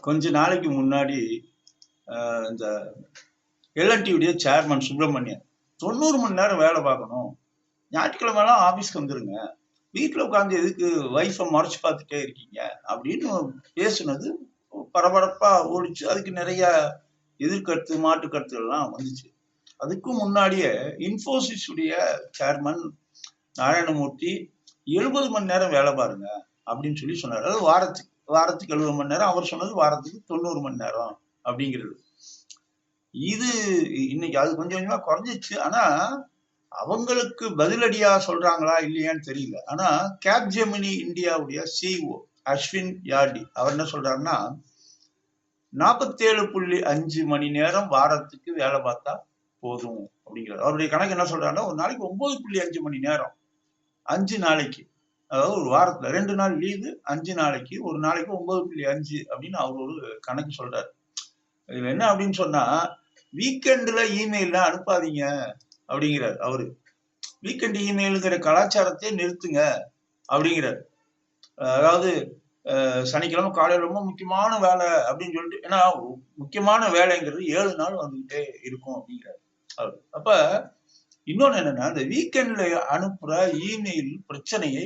கொஞ்ச நாளைக்கு முன்னாடி இந்த எல்என்டியுடைய சேர்மன் சுப்பிரமணியன் 90 மணி நேரம் வேலை பார்க்கணும், ஞாயிற்றுக்கிழமெல்லாம் ஆபீஸ்க்கு வந்துருங்க, வீட்டில் உட்காந்து எதுக்கு வைஃபை மறைச்சு பார்த்துட்டே இருக்கீங்க அப்படின்னு பேசுனது பரபரப்பா ஓடிச்சு. அதுக்கு நிறைய எதிர்கருத்து மாற்று கருத்துகள்லாம் வந்துச்சு. அதுக்கும் முன்னாடியே இன்ஃபோசிஸ் உடைய சேர்மன் நாராயணமூர்த்தி 70 மணி நேரம் வேலை பாருங்க அப்படின்னு சொல்லி சொன்னார். அதாவது வாரத்துக்கு 70 மணி நேரம், அவர் சொன்னது வாரத்துக்கு 90 மணி நேரம் அப்படிங்கிறது. இது இன்னைக்கு அது கொஞ்சம் கொஞ்சமா குறைஞ்சிச்சு. ஆனா அவங்களுக்கு பதிலடியா சொல்றாங்களா இல்லையான்னு தெரியல. ஆனா கேப்ஜெமினி இந்தியாவுடைய சிஇஓ அஸ்வின் யார்டி அவர் என்ன சொல்றாருன்னா, 47.5 மணி நேரம் வாரத்துக்கு வேலை பார்த்தா போதும் அப்படிங்கிறார். அவருடைய கணக்கு என்ன சொல்றாருன்னா, ஒரு நாளைக்கு 9.5 மணி நேரம் 5 நாளைக்கு, அதாவது ஒரு வாரத்துல 2 நாள் லீவு, 5 நாளைக்கு, ஒரு நாளைக்கு 9.5 அப்படின்னு அவர் ஒரு கணக்கு சொல்றாரு. இதுல என்ன அப்படின்னு சொன்னா, வீக்கெண்ட்ல இமெயில்லாம் அனுப்பாதீங்க அப்படிங்கிறார் அவரு. வீக்கெண்ட் இமெயிலுங்கிற கலாச்சாரத்தை நிறுத்துங்க அப்படிங்கிறார். அதாவது சனிக்கிழமை காலையில் ரொம்ப முக்கியமான வேலை அப்படின்னு சொல்லிட்டு, ஏன்னா முக்கியமான வேலைங்கிறது 7 நாள் வந்துகிட்டே இருக்கும் அப்படிங்கிறார் அவரு. அப்ப இன்னொன்னு என்னன்னா, இந்த வீக்கெண்ட்ல அனுப்புற இமெயில் பிரச்சனையை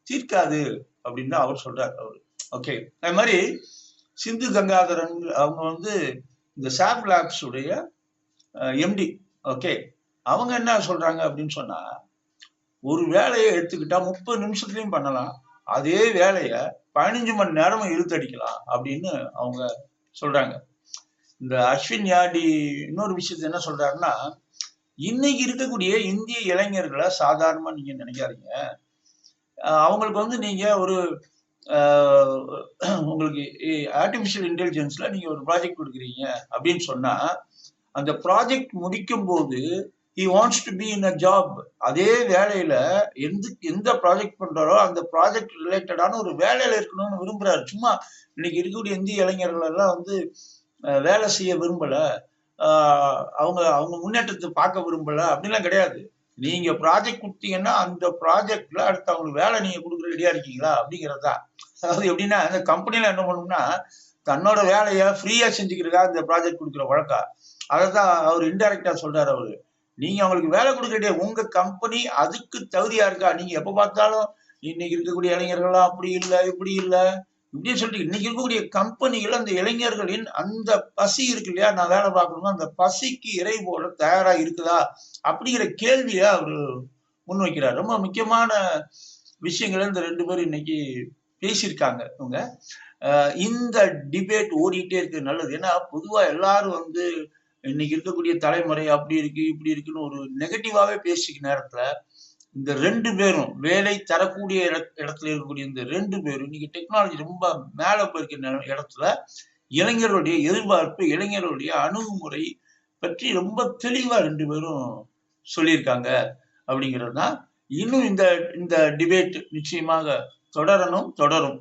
தீர்க்காது அப்படின்னு அவர் சொல்றாரு அவரு. ஓகே, அது மாதிரி சிந்து கங்காதரன் அவங்க இந்த சாப் லேப்ஸ் உடைய எம்டி. ஓகே, அவங்க என்ன சொல்றாங்க அப்படின்னு சொன்னா, ஒரு வேலையை எடுத்துக்கிட்டா 30 நிமிஷத்துலயும் பண்ணலாம், அதே வேலைய 15 மணி நேரம் இழுத்தடிக்கலாம் அப்படின்னு அவங்க சொல்றாங்க. இந்த அஸ்வின் யார்டி இன்னொரு விஷயத்த என்ன சொல்றாருன்னா, இன்னைக்கு இருக்கக்கூடிய இந்திய இளைஞர்களை சாதாரணமா நீங்க நினைக்காதீங்க. அவங்களுக்கு நீங்க ஒரு உங்களுக்கு ஆர்டிபிஷியல் இன்டெலிஜென்ஸ்ல நீங்க ஒரு ப்ராஜெக்ட் கொடுக்குறீங்க அப்படின்னு சொன்னா, அந்த ப்ராஜெக்ட் முடிக்கும் போது he wants to be in a job. அதே வேலையில எந்த ப்ராஜெக்ட் பண்றாரோ அந்த ப்ராஜெக்ட் ரிலேட்டடான ஒரு வேலையில இருக்கணும்னு விரும்புறாரு. சும்மா இன்னைக்கு இருக்கக்கூடிய இந்திய இளைஞர்கள் எல்லாம் வேலை செய்ய விரும்பல, அவங்க முன்னேற்றத்தை பார்க்க விரும்பல அப்படின்லாம் கிடையாது. நீங்க ப்ராஜெக்ட் கொடுத்தீங்கன்னா அந்த ப்ராஜெக்ட்ல அடுத்து அவங்களுக்கு வேலை நீங்க கொடுக்குற ரெடியா இருக்கீங்களா அப்படிங்கிறதா. அதாவது எப்படின்னா, அந்த கம்பெனில என்ன பண்ணணும்னா, தன்னோட வேலையை ஃப்ரீயா செஞ்சுக்கிறதா இந்த ப்ராஜெக்ட் கொடுக்குற வழக்கம். அதைதான் அவர் இன்டைரக்டா சொல்றாரு அவரு. நீங்க அவங்களுக்கு வேலை கொடுக்க, உங்க கம்பெனி அதுக்கு தகுதியா இருக்கா? நீங்க எப்ப பார்த்தாலும் இன்னைக்கு இருக்கக்கூடிய இளைஞர்கள்லாம் அப்படி இல்லை இப்படி இல்லை இப்படின்னு சொல்லிட்டு, இன்னைக்கு இருக்கக்கூடிய கம்பெனிகள் அந்த இளைஞர்களின் அந்த பசி இருக்கு இல்லையா, நான் வேலை பார்க்கணும், அந்த பசிக்கு இறை போட தயாரா இருக்குதா அப்படிங்கிற கேள்வியை அவரு முன்வைக்கிறார். ரொம்ப முக்கியமான விஷயங்களை இந்த 2 பேரும் இன்னைக்கு பேசியிருக்காங்க. இவங்க இந்த டிபேட் ஓடிட்டே இருக்கு, நல்லது. ஏன்னா பொதுவா எல்லாரும் இன்னைக்கு இருக்கக்கூடிய தலைமுறை அப்படி இருக்கு இப்படி இருக்குன்னு ஒரு நெகட்டிவாவே பேசிக்க நேரத்துல, இந்த 2 பேரும் வேலை தரக்கூடிய இடத்துல இருக்கக்கூடிய இந்த 2 பேரும் இன்னைக்கு டெக்னாலஜி ரொம்ப மேல போயிருக்க இடத்துல இளைஞர்களுடைய எதிர்பார்ப்பு, இளைஞர்களுடைய அணுகுமுறை பற்றி ரொம்ப தெளிவா 2 பேரும் சொல்லியிருக்காங்க அப்படிங்கிறது தான். இன்னும் இந்த டிபேட் நிச்சயமாக தொடரும்.